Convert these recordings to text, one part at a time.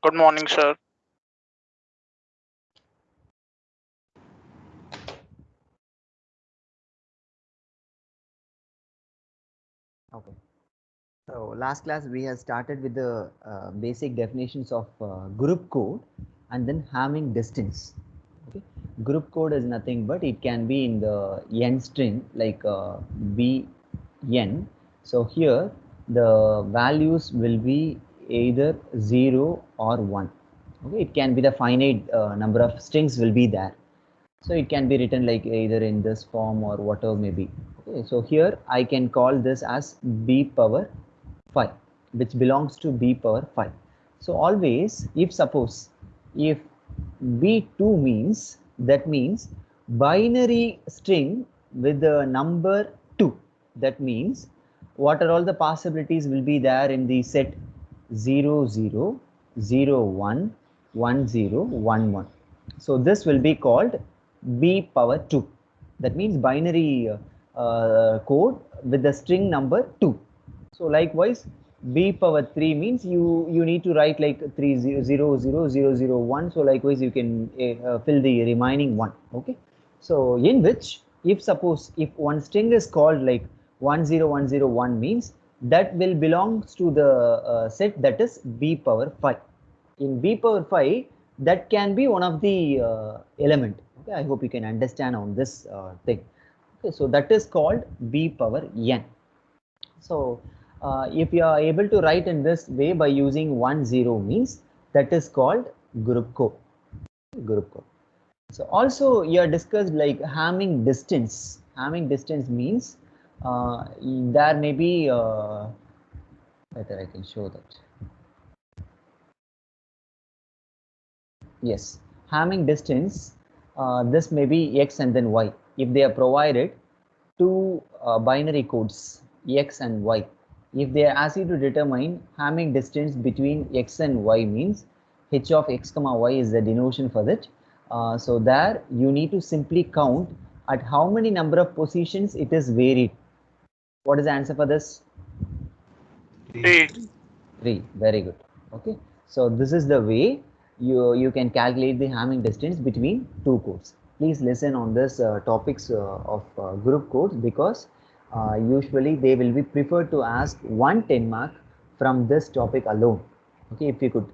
Good morning, sir. Okay. So last class we have started with the basic definitions of group code and then Hamming distance. Okay. Group code is nothing but it can be in the n string like b n. So here the values will be either 0 or 1. Okay. It can be the finite number of strings will be there. So it can be written like either in this form or whatever may be. Okay, so here I can call this as b power 5, which belongs to b power 5. So always if suppose if b2 means, that means binary string with the number 2, that means what are all the possibilities will be there in the set 0 0 0 1 1 0 1 1. So this will be called b power 2. That means binary code with the string number 2. So likewise b power 3 means you need to write like 3 0 0 0 0 0 1. So likewise you can fill the remaining one. Okay, so in which if suppose if one string is called like 10101 means that will belongs to the set that is b power 5. In b power 5 that can be one of the element. Okay, I hope you can understand on this thing. Okay, so that is called b power n. So if you are able to write in this way by using 1 0 means that is called group code. Group code. So also you are discussed like Hamming distance. Hamming distance means there may be better I can show that. Yes, Hamming distance, this may be x and then y. If they are provided two binary codes x and y, if they ask you to determine Hamming distance between x and y means h of x comma y is the denotation for that. So there you need to simply count at how many number of positions it is varied. What is the answer for this? 3. 3. Very good. Okay, so this is the way you can calculate the Hamming distance between two codes. Please listen on this topics of group codes, because usually they will be preferred to ask 110 mark from this topic alone. Okay, if you could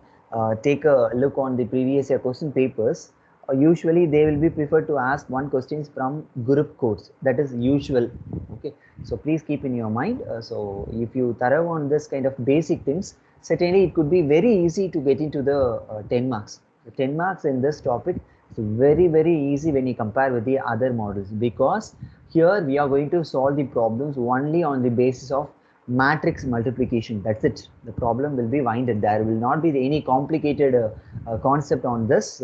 take a look on the previous year question papers, usually they will be preferred to ask one questions from group codes. That is usual. Okay, so please keep in your mind. So if you thorough on this kind of basic things, certainly it could be very easy to get into the 10 marks. The 10 marks in this topic is very easy when you compare with the other models, because here we are going to solve the problems only on the basis of matrix multiplication. That's it. The problem will be winded. There will not be any complicated concept on this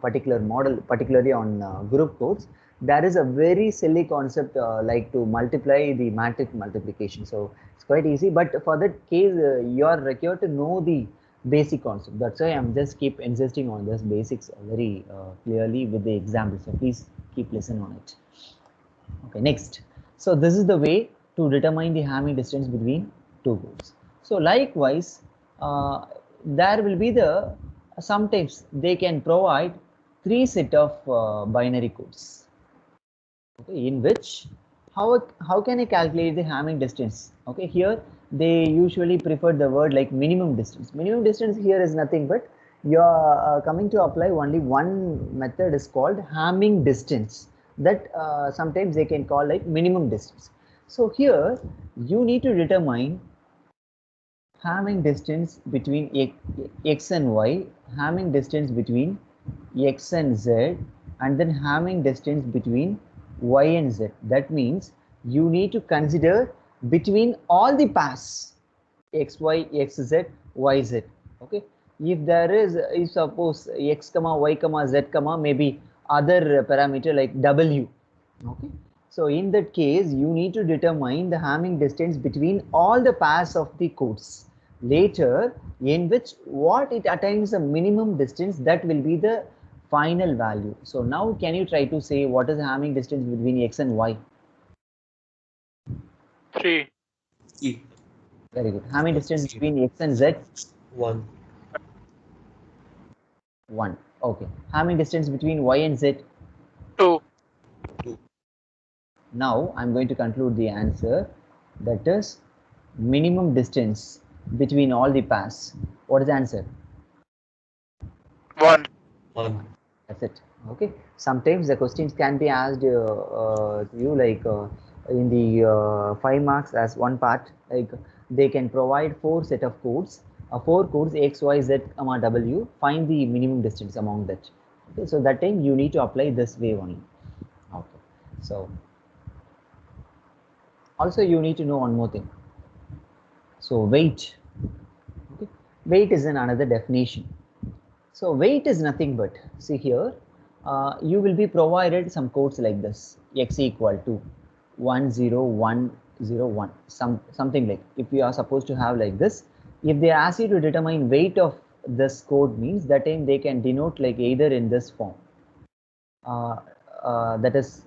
particular model, particularly on group codes. There is a very silly concept like to multiply the matrix multiplication. So it's quite easy, but for that case you are required to know the basic concept. That's why I'm just keep insisting on this basics very clearly with the example. So please keep listen on it. Okay, next. So this is the way to determine the Hamming distance between two codes. So likewise, there will be the sometimes they can provide three set of binary codes. Okay, in which how can I calculate the Hamming distance? Okay, here they usually prefer the word like minimum distance. Minimum distance here is nothing but you are coming to apply only one method is called Hamming distance, that sometimes they can call like minimum distance. So here you need to determine Hamming distance between x and y, Hamming distance between x and z, and then Hamming distance between y and z. That means you need to consider between all the paths x y x z y z. Okay, if there is, if suppose x comma y comma z comma maybe other parameter like w. Okay, so in that case you need to determine the Hamming distance between all the paths of the codes. Later, in which what it attains the minimum distance, that will be the final value. So now can you try to say what is the Hamming distance between x and y? 3. E. Very good. Hamming distance between x and z? 1. 1. Okay. Hamming distance between y and z. 2. Now I'm going to conclude the answer. That is minimum distance between all the pairs. What is the answer? 1. 1. That's it. Okay. Sometimes the questions can be asked to you like in the 5 marks as one part. Like they can provide 4 set of codes, 4 codes x, y, z, comma, w. Find the minimum distance among that. Okay. So that time you need to apply this way only. Okay. So also you need to know one more thing. So weight. Okay. Weight is another definition. So weight is nothing but, see here, you will be provided some codes like this, x equal to 10101, something like, if you are supposed to have like this, if they ask you to determine weight of this code means that time they can denote like either in this form, that is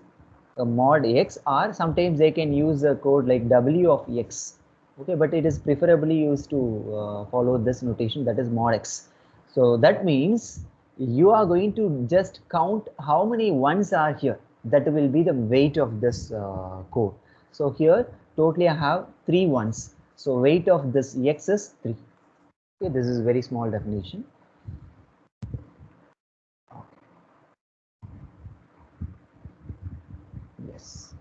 a mod x, or sometimes they can use a code like w of x. Okay, but it is preferably used to follow this notation, that is mod x. So that means you are going to just count how many ones are here. That will be the weight of this code. So here totally I have 3 ones. So weight of this x is 3. Okay, this is very small definition. Yes.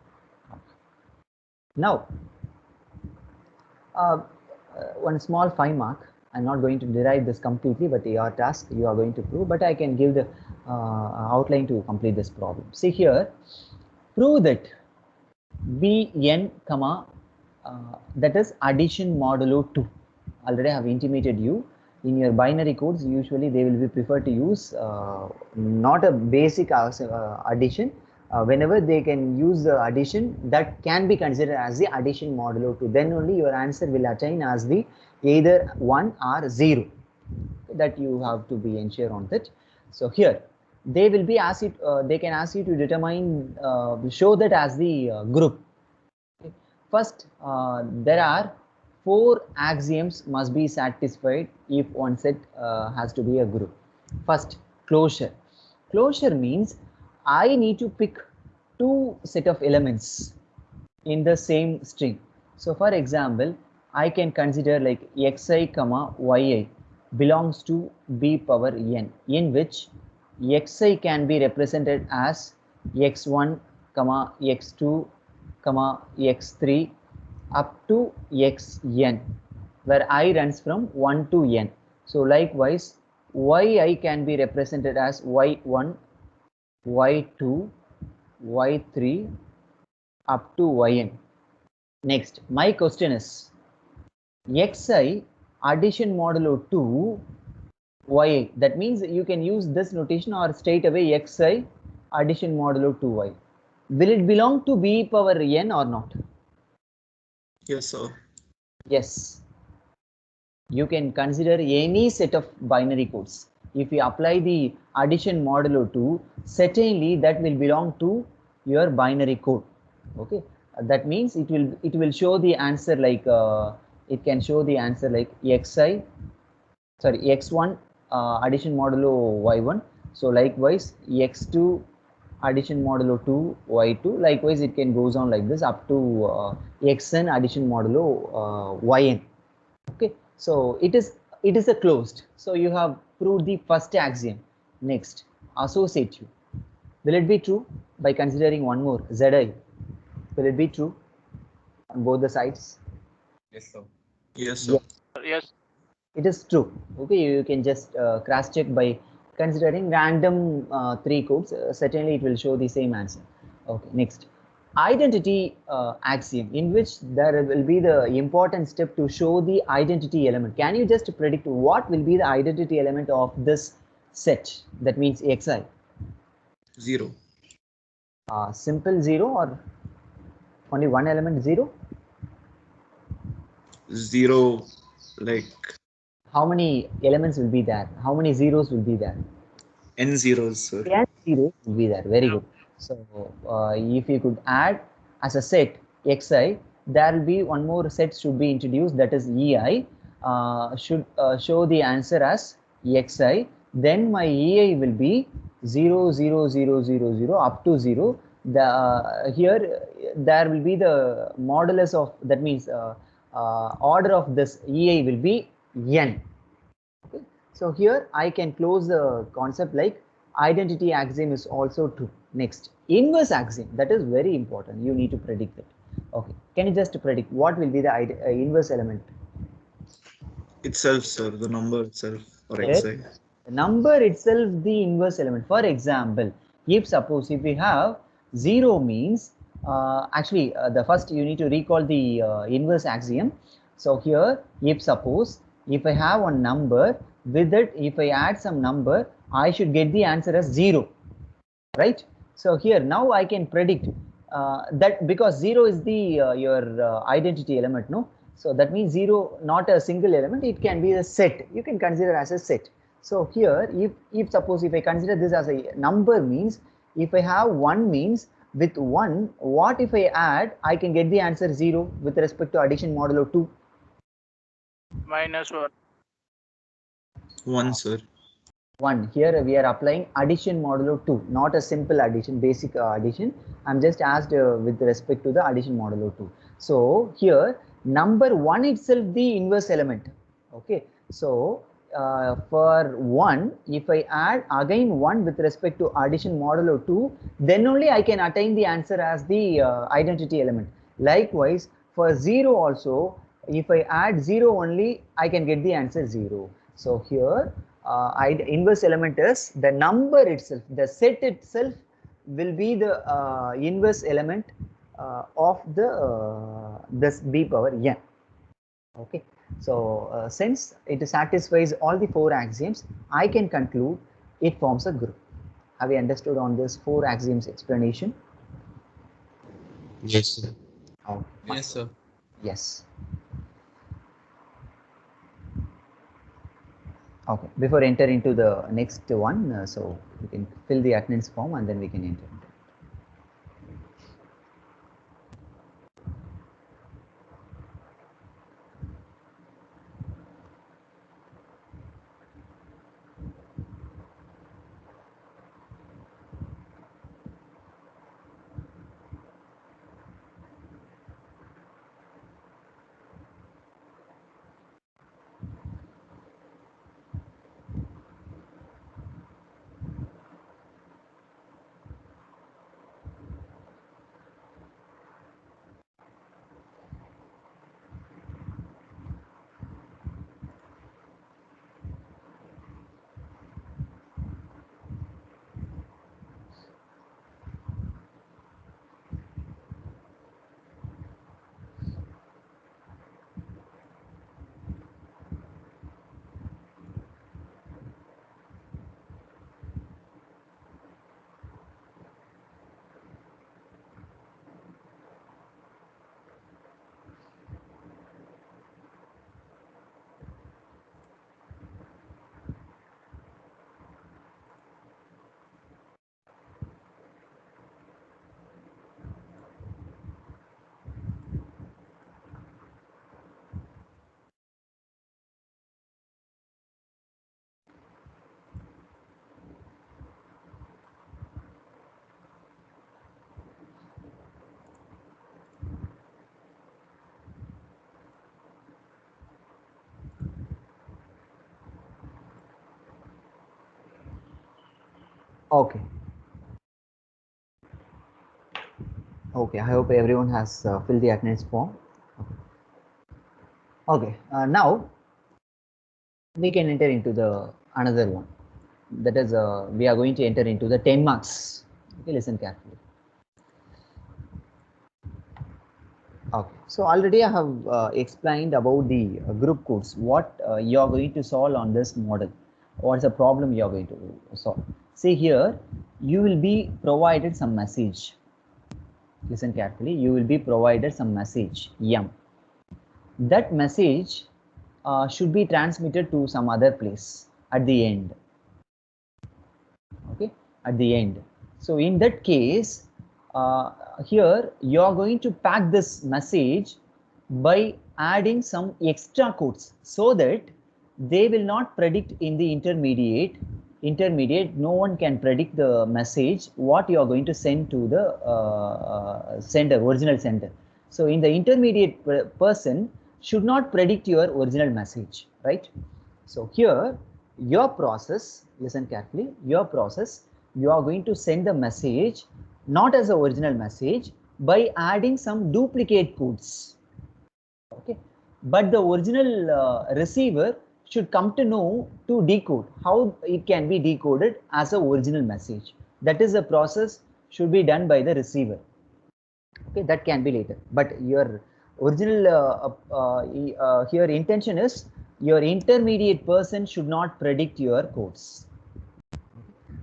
Now, one small 5 mark. I'm not going to derive this completely, but your task you are going to prove. But I can give the outline to complete this problem. See here, prove that bn comma that is addition modulo 2. Already I have intimated you. In your binary codes, usually they will be preferred to use not a basic addition. Whenever they can use the addition, that can be considered as the addition modulo 2. Then only your answer will attain as the either 1 or 0. That you have to be ensure on that. So here they will be asked it, they can ask you to determine show that as the group. Okay. First, there are 4 axioms must be satisfied if one set has to be a group. First, closure. Closure means I need to pick 2 set of elements in the same string. So for example, I can consider like xi comma yi belongs to b power n, in which xi can be represented as x1 comma x2 comma x3 up to xn, where I runs from 1 to n. So likewise yi can be represented as y1 y2 y3 up to yn. Next, my question is xi addition modulo 2 y. That means you can use this notation or straight away xi addition modulo 2y. Will it belong to b power n or not? Yes, sir. Yes. You can consider any set of binary codes. If you apply the addition modulo 2, certainly that will belong to your binary code. Okay. That means it will show the answer like it can show the answer like xi, sorry, x1 addition modulo y1. So likewise x2 addition modulo 2 y2. Likewise it can goes on like this up to xn addition modulo yn. Okay, so it is a closed. So you have proved the first axiom. Next, associative. Will it be true by considering one more zi? Will it be true on both the sides? Yes, sir. Yes, sir. Yes. It is true. Okay, you can just cross check by considering random 3 codes. Certainly it will show the same answer. Okay, next, identity axiom, in which there will be the important step to show the identity element. Can you just predict what will be the identity element of this set? That means xi. 0. Simple 0 or only one element 0? 0, like How many elements will be there? How many zeros will be there? n zeros, sir. N zeros will be there. Very good. So if you could add as a set xi, there will be one more set should be introduced, that is ei, should show the answer as xi. then my EI will be 0, 0, 0, 0, 0 up to 0. Here there will be the modulus of, that means order of this EI will be n. Okay. So here I can close the concept like identity axiom is also true. Next, inverse axiom, that is very important. You need to predict it. Okay, can you just predict what will be the inverse element? Itself, sir. The number itself or Correct. xi. The number itself the inverse element. For example, if suppose if we have 0 means the first you need to recall the inverse axiom. So here if suppose if I have one number, with it if I add some number, I should get the answer as 0, right? So here now I can predict that because 0 is the your identity element, no? So that means 0 not a single element, it can be a set. You can consider as a set. So here if suppose if I consider this as a number means, if I have 1 means with 1, what if I add, I can get the answer 0 with respect to addition modulo 2. -1. 1, sir. 1. Here we are applying addition modulo 2, not a simple addition, basic addition. I'm just asked with respect to the addition modulo 2. So here number 1 itself the inverse element. Okay. So for 1, if I add again 1 with respect to addition modulo 2, then only I can attain the answer as the identity element. Likewise, for 0 also, if I add 0 only, I can get the answer 0. So here inverse element is the number itself, the set itself will be the inverse element of the this b power n. Okay, so since it satisfies all the 4 axioms, I can conclude it forms a group. Have you understood on this 4 axioms explanation? Yes, sir. Oh, Yes, sir. yes. Okay, before enter into the next one, so we can fill the attendance form and then we can enter. Okay. Okay, I hope everyone has filled the attendance form. Okay, now we can enter into the another one. That is, we are going to enter into the 10 marks. Okay, listen carefully. Okay, so already I have explained about the group codes, what you are going to solve on this model. What's the problem you are going to solve? See here, you will be provided some message. Listen carefully, you will be provided some message, M. That message should be transmitted to some other place at the end. Okay, at the end. So in that case, here you are going to pack this message by adding some extra codes so that they will not predict in the intermediate intermediate, no one can predict the message what you are going to send to the sender, original sender. So in the intermediate person should not predict your original message, right? So here your process, listen carefully, your process, you are going to send the message not as a original message by adding some duplicate codes. Okay, but the original receiver should come to know to decode how it can be decoded as a original message. That is a process should be done by the receiver. Okay, that can be later, but your original here intention is your intermediate person should not predict your codes.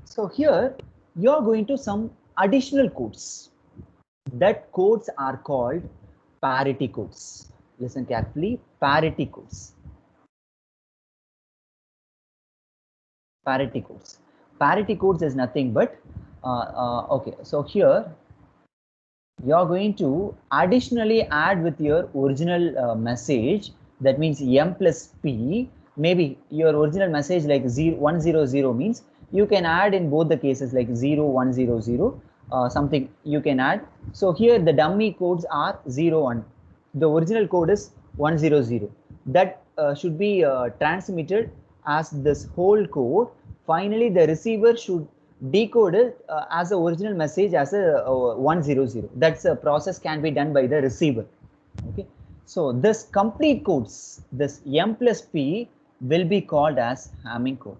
So here you are going to some additional codes. That codes are called parity codes. Listen carefully, parity codes. Parity codes. Parity codes is nothing but okay. So here you are going to additionally add with your original message. That means m plus p. Maybe your original message like 100 means you can add in both the cases like 0100 something you can add. So here the dummy codes are 01. The original code is 100. That should be transmitted as this whole code. Finally, the receiver should decode it as a original message as a 100. That's a process can be done by the receiver. Okay. So this complete codes, this m plus p will be called as Hamming code.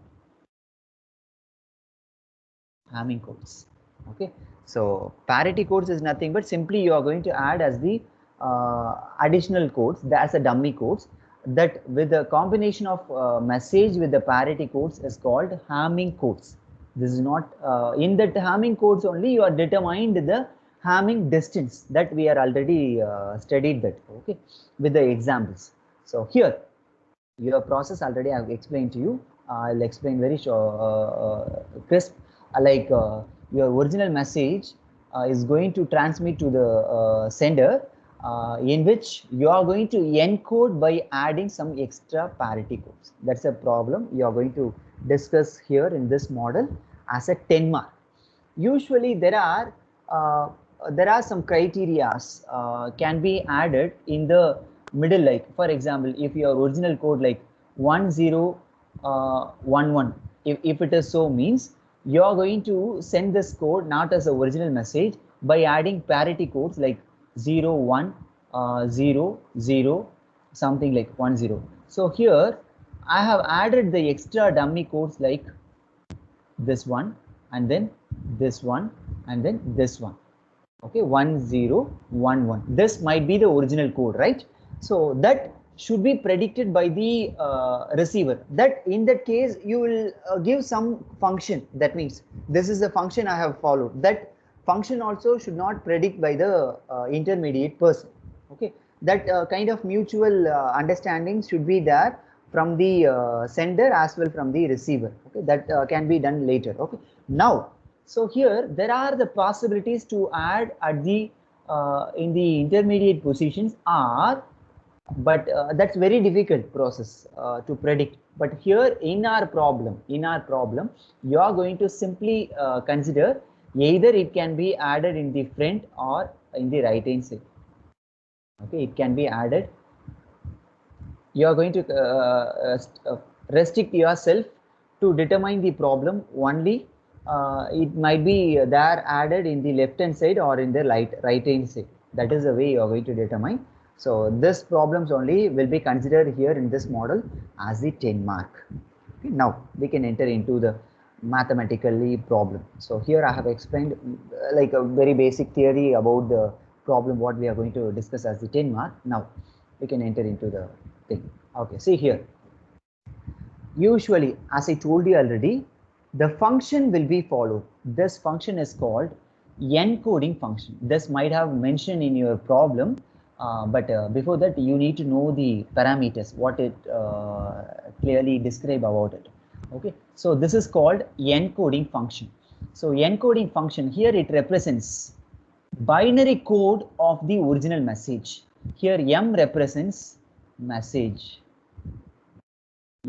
Hamming codes. Okay. So parity codes is nothing but simply you are going to add as the additional codes, that's a dummy codes, that with the combination of message with the parity codes is called Hamming codes. This is not in that Hamming codes only you are determined the Hamming distance that we are already studied that, okay, with the examples. So here your process already I have explained to you. I'll explain very crisp. Like your original message is going to transmit to the sender, in which you are going to encode by adding some extra parity codes. That's a problem you are going to discuss here in this model as a 10 mark. Usually there are some criterias can be added in the middle, like for example if your original code like 1011, if it is so means you are going to send this code not as a original message by adding parity codes like 01 00 something like 10. So here I have added the extra dummy codes like this one and then this one and then this one. Okay, 1011. This might be the original code, right? So that should be predicted by the receiver. That in that case you will give some function. That means this is the function I have followed. That function also should not predict by the intermediate person. Okay, that kind of mutual understanding should be there from the sender as well from the receiver. Okay, that can be done later. Okay, now so here there are the possibilities to add at the in the intermediate positions are, but that's very difficult process to predict. But here in our problem you are going to simply consider either it can be added in the front or in the right hand side. Okay, it can be added. You are going to restrict yourself to determine the problem only. It might be there added in the left hand side or in the right hand side. That is the way you are going to determine. So this problems only will be considered here in this model as the 10 mark. Okay, now we can enter into the mathematically problem. So here I have explained like a very basic theory about the problem what we are going to discuss as the 10 mark. Now we can enter into the thing. Okay, see here. Usually, as I told you already, the function will be followed. This function is called encoding function. This might have mentioned in your problem, but before that you need to know the parameters, what it clearly describe about it. Okay, so this is called encoding function. So encoding function here it represents binary code of the original message. Here M represents message.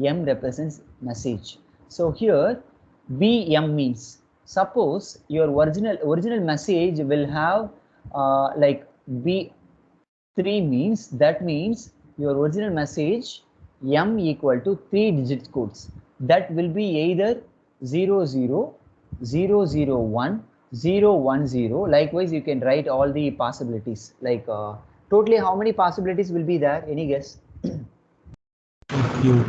M represents message. So here BM means, suppose your original message will have like B3 means, that means your original message M equal to 3 digit codes. That will be either 00, 001, 010. Likewise, you can write all the possibilities. Like totally how many possibilities will be there? Any guess? 2Q.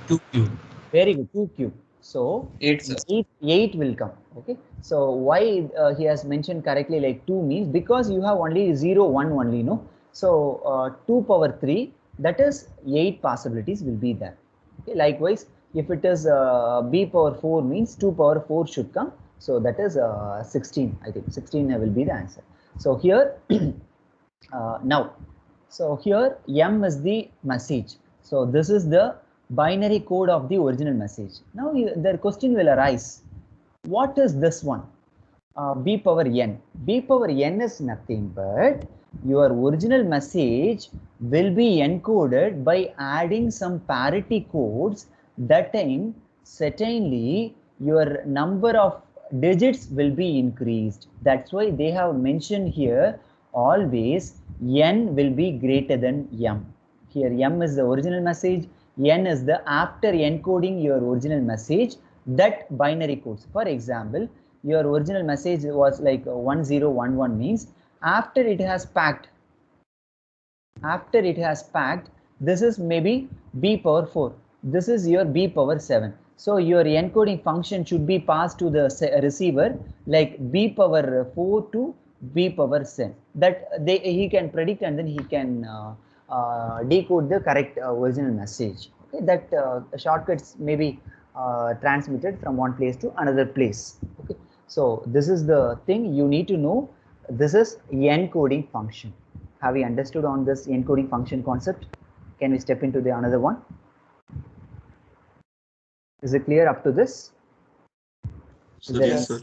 2Q. Very good, 2Q. So 8, sir. 8 will come. Okay. So why he has mentioned correctly like 2 means, because you have only 0, 1 only, no? So 2 power 3, that is 8 possibilities will be there. Okay. Likewise, if it is B power 4 means 2 power 4 should come. So that is 16, I think 16 will be the answer. So here now, so here M is the message. So this is the binary code of the original message. Now the question will arise, what is this one? B power n. B power n is nothing but your original message will be encoded by adding some parity codes. That time certainly your number of digits will be increased. That's why they have mentioned here always n will be greater than m. Here m is the original message, n is the after encoding your original message, that binary codes. For example, your original message was like 1011 means, after it has packed, this is maybe B power 4, this is your B power 7. So your encoding function should be passed to the receiver like B power 4 to B power 7. That he can predict, and then he can decode the correct original message. Okay, that shortcuts may be transmitted from one place to another place. Okay, so this is the thing you need to know. This is encoding function. Have we understood on this encoding function concept? Can we step into the another one? Is it clear up to this? Sir, yes, sir.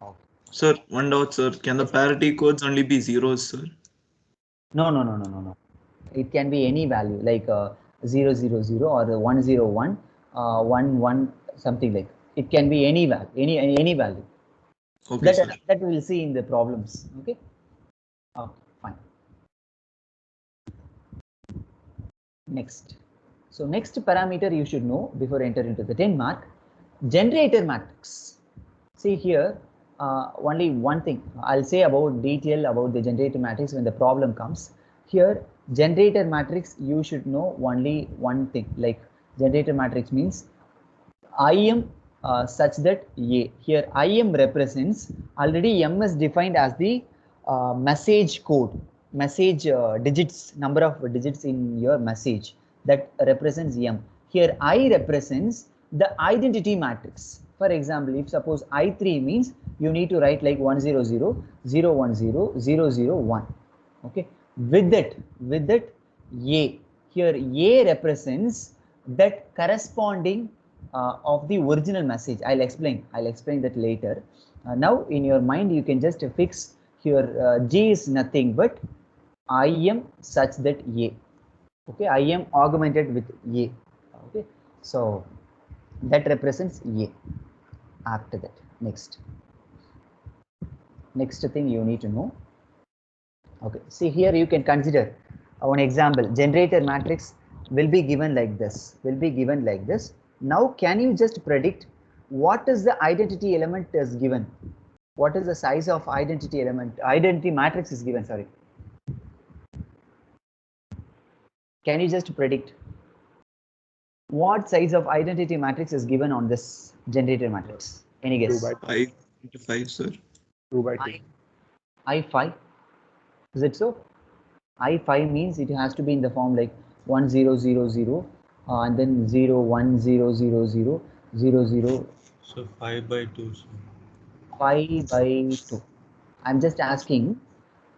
Okay. Sir, one doubt, sir. Can the parity codes only be zeros, sir? No. It can be any value like 000 or 101, 11, something like. It can be any value, any value. Okay, sir. That we will see in the problems. Okay. Okay, fine. Next. So next parameter you should know before entering into the 10 mark, generator matrix. See here, only one thing I'll say about detail about the generator matrix when the problem comes. Here, generator matrix, you should know only one thing, like generator matrix means IM such that A. Here IM represents, already M is defined as the message code, message digits, number of digits in your message, that represents M. Here I represents the identity matrix. For example, if suppose I3 means, you need to write like 100, 010, 001. Okay, with that A. Here A represents that corresponding of the original message. I'll explain that later. Now in your mind you can just fix here G is nothing but IM such that A. Okay, IM augmented with A. Okay, so that represents A. After that, next thing you need to know. Okay, see here you can consider one example. Generator matrix will be given like this, Now can you just predict what is the identity element is given? What is the size of identity element? Identity matrix is given, sorry. Can you just predict what size of identity matrix is given on this generator matrix? Any guess? 5 into 5, sir. 2 by 2. I5. Is it so? I5 means it has to be in the form like 1000 and then 0100000. So 5 by 2. Sir. 5 by 2. I'm just asking,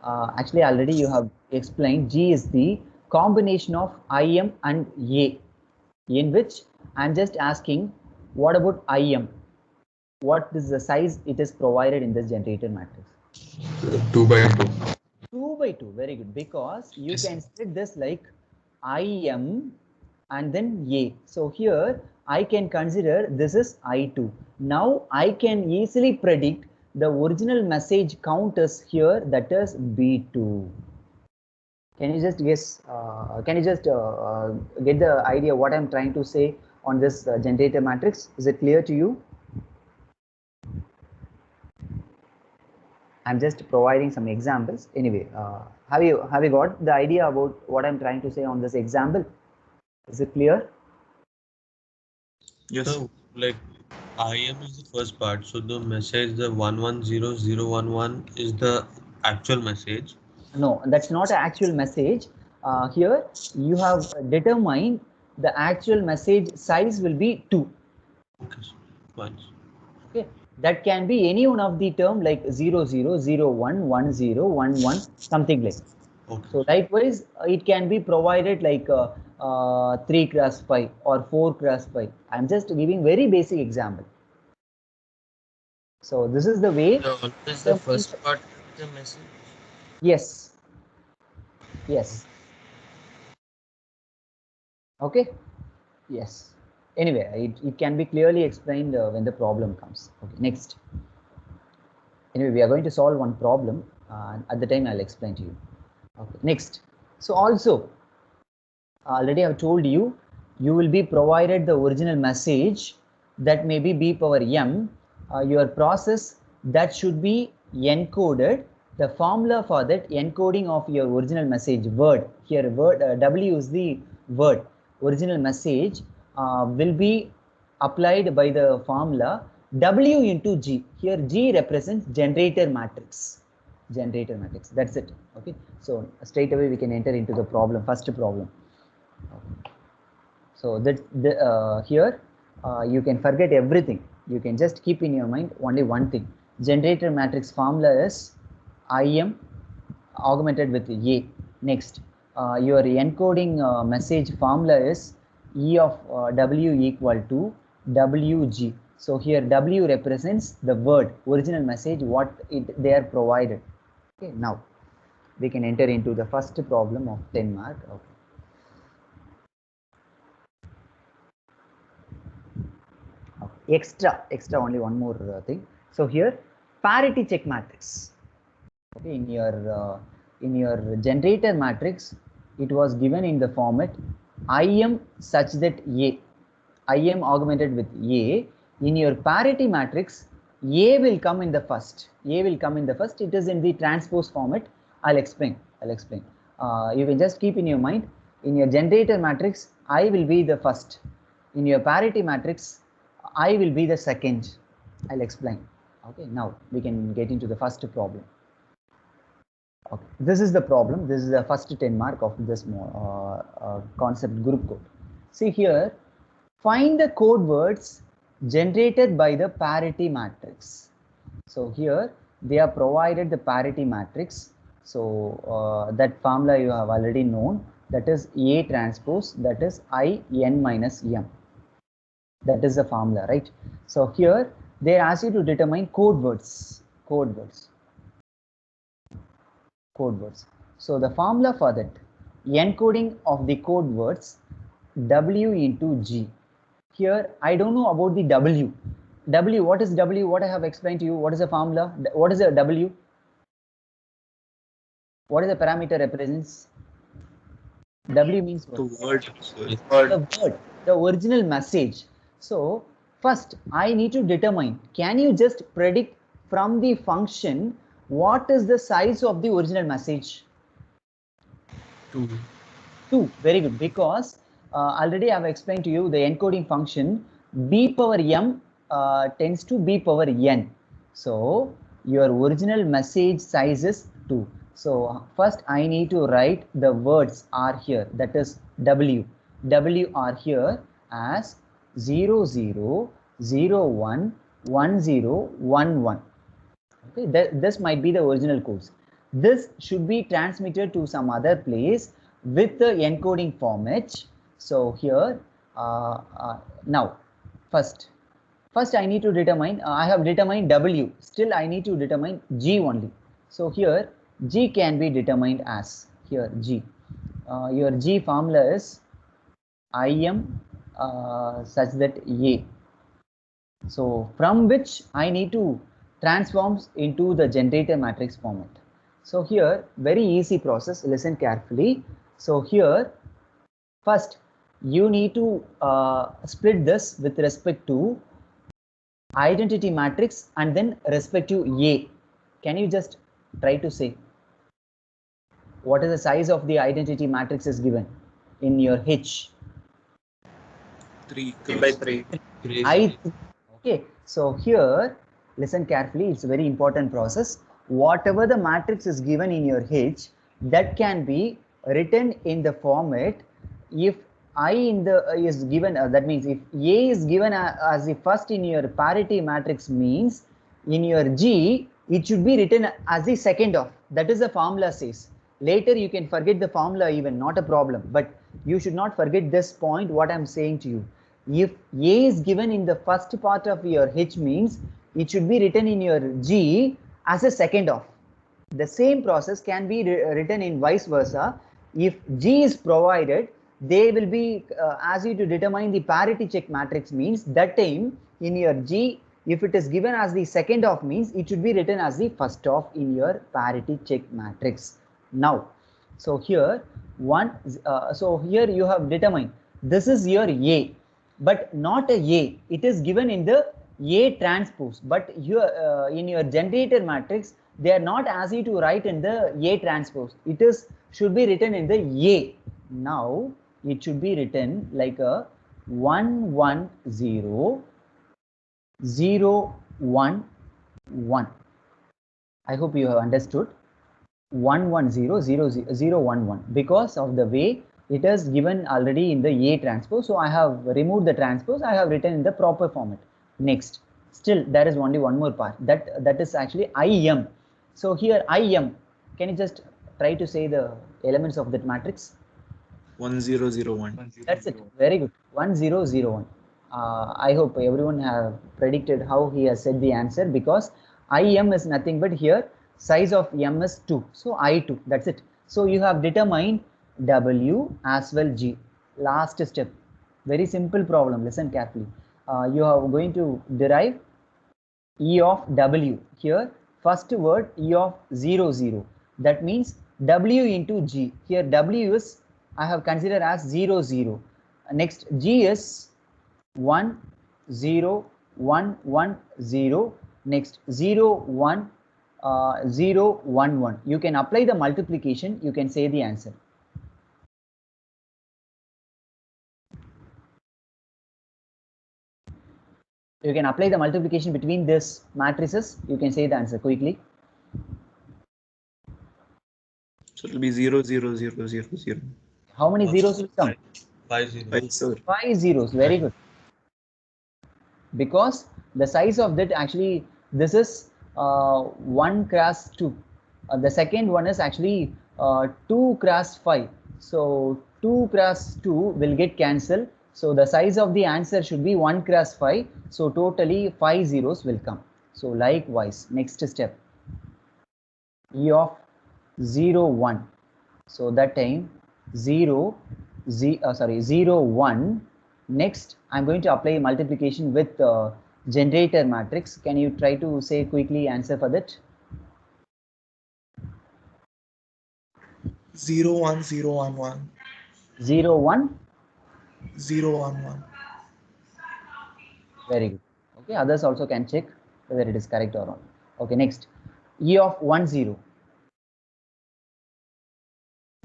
actually already you have explained G is the combination of IM and A, in which I'm just asking, what about IM? What is the size it is provided in this generator matrix? 2 by 2. 2 by 2, very good, because you can split this like IM and then A. So here I can consider this is I2. Now I can easily predict the original message count is here, that is B2. Can you just guess, can you just get the idea what I'm trying to say on this generator matrix? Is it clear to you? I'm just providing some examples. Anyway, have you got the idea about what I'm trying to say on this example? Is it clear? Yes. So, like, IM is the first part. So the message, the 110011 is the actual message. No, that's not an actual message. Here you have determined the actual message size will be 2. Okay, fine. Okay, that can be any one of the term like 0001 1011 something like. Okay. So likewise, it can be provided like 3 cross 5 or 4 cross 5. I'm just giving very basic example. So this is the way. So always the first part of the message. Yes. Yes. Okay. Yes. Anyway, it can be clearly explained when the problem comes. Okay. Next. Anyway, we are going to solve one problem. At the time, I'll explain to you. Okay. Next. So also, already I've told you, you will be provided the original message that may be B power M. Your process that should be encoded. The formula for that encoding of your original message word, here word W is the word, original message will be applied by the formula W into G. Here G represents generator matrix. Generator matrix, that's it. Okay, so straight away we can enter into the problem, first problem. So that here you can forget everything. You can just keep in your mind only one thing. Generator matrix formula is IM augmented with A. Next, your encoding message formula is E of W equal to WG. So here W represents the word, original message, what they are provided. Okay, now we can enter into the first problem of 10 mark. Okay. Extra only one more thing. So here parity check matrix. Okay, in your generator matrix, it was given in the format IM such that A, IM augmented with A. In your parity matrix, A will come in the first. A will come in the first. It is in the transpose format. I'll explain. You can just keep in your mind. In your generator matrix, I will be the first. In your parity matrix, I will be the second. I'll explain. Okay, now we can get into the first problem. Okay, this is the problem. This is the first 10 mark of this concept group code. See here, find the code words generated by the parity matrix. So here they are provided the parity matrix. So that formula you have already known. That is A transpose. That is I n minus m. That is the formula, right? So here they ask you to determine code words. So the formula for that, encoding of the code words W into G. Here I don't know about the W. W, what is W? What I have explained to you. What is the formula? What is the W? What is the parameter represents? W means what? The word, sir. The word, the original message. So first I need to determine, can you just predict from the function what is the size of the original message? 2. 2. Very good, because already I have explained to you the encoding function B power M tends to B power N. So your original message size is 2. So first I need to write the words are here, that is W. W are here as 0001 1011. Okay, this might be the original codes. This should be transmitted to some other place with the encoding format. So here now first I need to determine, I have determined W, still I need to determine G only. So here G can be determined as, here G, your G formula is IM such that A. So from which I need to transform into the generator matrix format. So here, very easy process, listen carefully. So here, first you need to split this with respect to identity matrix and then respect to A. Can you just try to say what is the size of the identity matrix is given in your H? 3 by 3. Okay, so here listen carefully, it's a very important process. Whatever the matrix is given in your H, that can be written in the format if I in the is given, that means if A is given as the first in your parity matrix, means in your G it should be written as the second of. That is the formula says. Later you can forget the formula, even not a problem, but you should not forget this point what I am saying to you. If A is given in the first part of your H, means it should be written in your G as a second of. The same process can be written in vice versa. If G is provided, they will be asked you to determine the parity check matrix, means that time in your G, if it is given as the second of, means it should be written as the first of in your parity check matrix. Now, so here so here you have determined this is your A, but not a A. It is given in the A transpose, but here in your generator matrix, they are not asked you to write in the A transpose. It is should be written in the A. Now it should be written like a 1 1 0 0 1 1. I hope you have understood. 1 1 0 0 0 1 1, because of the way it is given already in the A transpose. So I have removed the transpose, I have written in the proper format. Next, still there is only one more part, that is actually IM. So here IM, can you just try to say the elements of that matrix? 1001. That's it, very good. 1001. I hope everyone have predicted how he has said the answer, because IM is nothing but here size of M is 2, so I2, that's it. So you have determined W as well G. Last step, very simple problem, listen carefully. You are going to derive E of W. Here first word E of 0 0, that means W into G. Here W is I have considered as 0 0. Next G is 1 0 1 1 0. Next 0 1 0 1 1. You can apply the multiplication, you can say the answer. You can apply the multiplication between this matrices, you can say the answer quickly. So it will be 0 0 0 0 0. How many zeros will come? 5 zeros. 5, sir. 5 zeros, very good. Because the size of that actually, this is 1 cross 2. The second one is actually 2 cross 5. So 2 cross 2 will get cancelled. So the size of the answer should be 1 cross 5. So totally 5 zeros will come. So likewise, next step, E of 0 1. So that time 0 1. Next I'm going to apply multiplication with generator matrix. Can you try to say quickly answer for that? 0 1 0 1 1 0 1. 0 1 1. Very good. Okay, others also can check whether it is correct or not. Okay, next E of 1 0.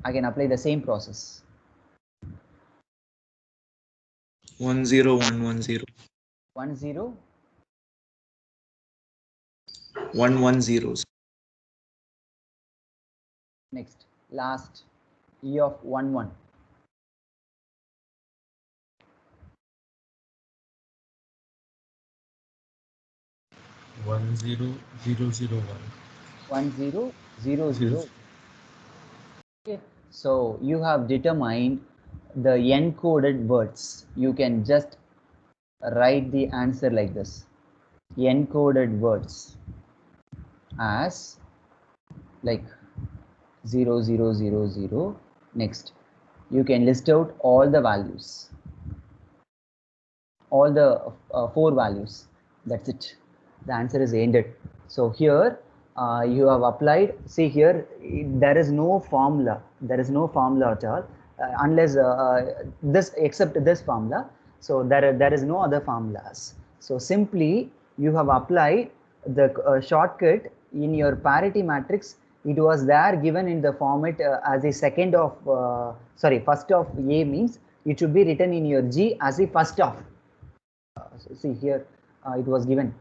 I can apply the same process. 1 0 1 1 0. 1 0 1 1 0. Next, last E of 1 1. 1 0 0 0 1. 1 0 0 0. Okay, so you have determined the encoded words. You can just write the answer like this: encoded words as like 0 0 0 0. Next, you can list out all the values. all the 4 values. That's it. The answer is ended. So here you have applied. See here, there is no formula. There is no formula at all, unless this except this formula. So there is no other formulas. So simply you have applied the shortcut in your parity matrix. It was there given in the format as a second of first of A, means it should be written in your G as a first of. So see here, it was given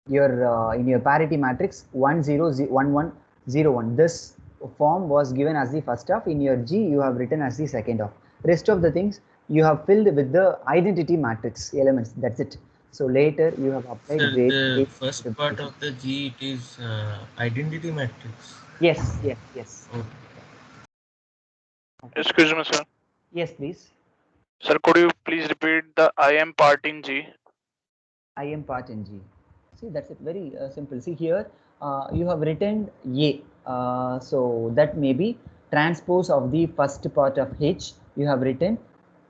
your in your parity matrix 1 0 1 1 0 1. This form was given as the first of. In your G you have written as the second of. Rest of the things you have filled with the identity matrix elements. That's it. So later you have applied Sir, great. the first part of the G, it is identity matrix. Yes, yes, yes. Okay. Excuse me, sir. Yes, please. Sir, could you please repeat the IM part in G? IM part in G. See, that's it. Very simple. See here, you have written A. So that may be transpose of the first part of H. You have written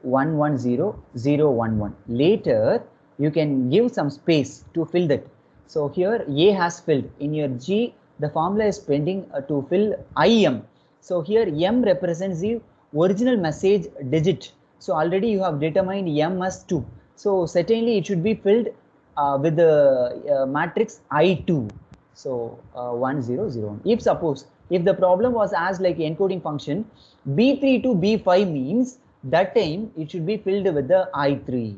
1 1 0 0 1 1. Later, you can give some space to fill that. So here A has filled. In your G, the formula is pending to fill IM. So here M represents the original message digit. So already you have determined M as 2. So certainly it should be filled with the matrix I2. So 1 0 0 1. If suppose if the problem was as like encoding function B3 to B5 means that time it should be filled with the I3.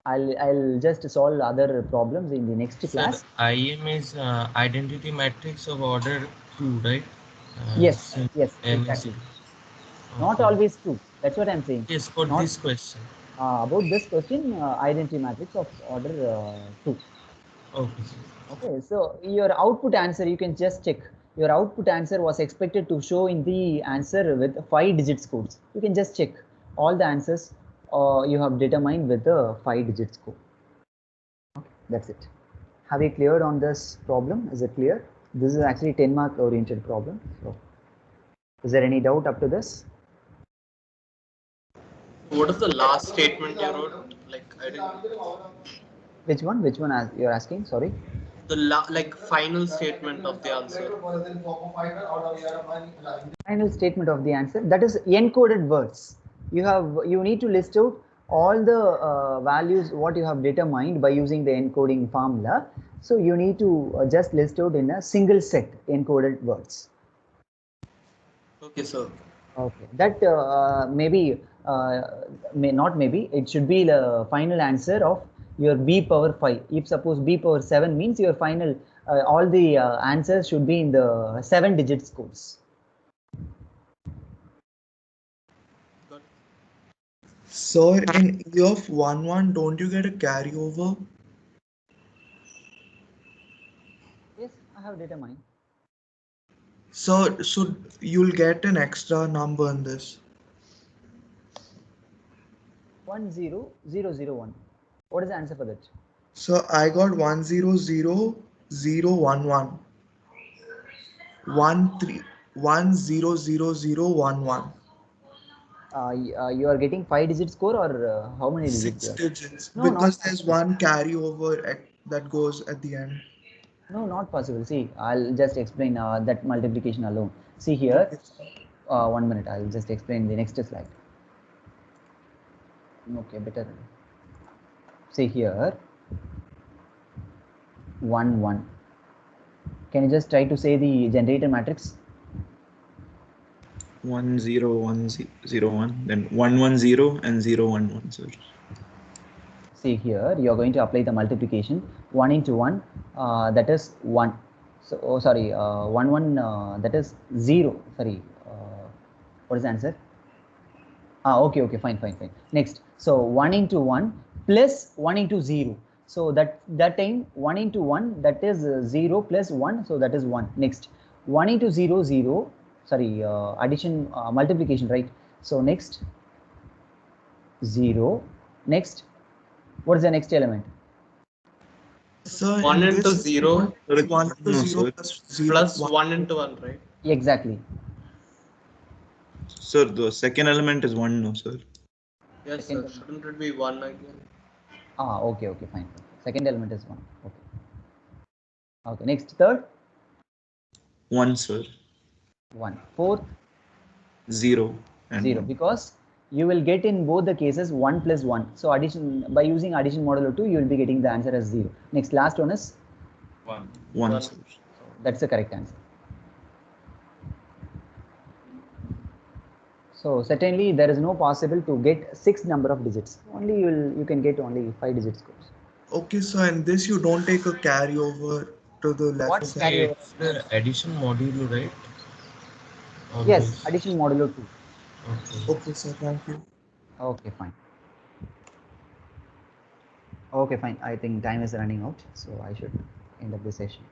I'll just solve other problems in the next class. IM is identity matrix of order 2, right? Yes, so yes, M exactly. is, Not always true. That's what I'm saying. Yes, for Not, this question. about this question, identity matrix of order 2. Okay, sir. Okay, so your output answer, you can just check. Your output answer was expected to show in the answer with 5 digits codes. You can just check all the answers you have determined with the 5 digits code. Okay, that's it. Have you cleared on this problem? Is it clear? This is actually 10 mark oriented problem. So, is there any doubt up to this? What is the last statement you wrote? Like I didn't. Which one? Which one you're asking? Sorry. The final statement of the answer. Final statement of the answer, that is encoded words. You need to list out all the values what you have determined by using the encoding formula. So you need to just list out in a single set encoded words. Okay, sir. Okay, that maybe it should be the final answer of your B power 5. If suppose B power 7 means your final all the answers should be in the 7 digits codes. So in E of 1 1, don't you get a carryover? Yes, I have determined. So you'll get an extra number in this. 1 0 0 0 1. What is the answer for that? So I got 1 0 0 0 1 1. 1 3 1 0 0 0 1 1. You are getting 5 digits score or how many digits? 6 digits. No, Because not there's possible. one carryover that goes at the end. No, not possible. See, I'll just explain that multiplication alone. See here, 1 minute. I'll just explain the next slide. Okay, better. See here, 1 1. Can you just try to say the generator matrix? 1 0 1 0 1, then 1 1 0 and 0 1 1, sir. See here, you are going to apply the multiplication 1 into 1, that is 1. So, 1 1, that is 0. Sorry, what is the answer? Okay, fine. Next, so 1 into 1 plus 1 into 0. So that time 1 into 1, that is 0 plus 1, so that is 1. Next, 1 into 0 0. Sorry, addition, multiplication, right? So next 0. Next, what is the next element? So 1 in into this, 0 it's 1 into No, 0 sir. plus 0 plus 1 into 1, right? Exactly. Sir, the second element is 1, no, sir. Yes, Second sir. element. Shouldn't it be 1 again? Ah, okay, okay, fine. Second element is 1. Okay. Okay, next, third, 1, sir. 1. Fourth, 0 and 0, 1. because you will get in both the cases 1 plus 1. So addition, by using addition modulo 2, you will be getting the answer as 0. Next, last one is 1, One. sir. that's the correct answer. So certainly there is no possible to get 6 number of digits. Only you can get only 5 digits scores. Okay, so in this you don't take a carryover to the What's left hand. carryover? It's the addition modulo, right? On Yes, this. addition modulo 2. Okay. Okay, sir, thank you. Okay, fine. Okay, fine. I think time is running out, so I should end up the session.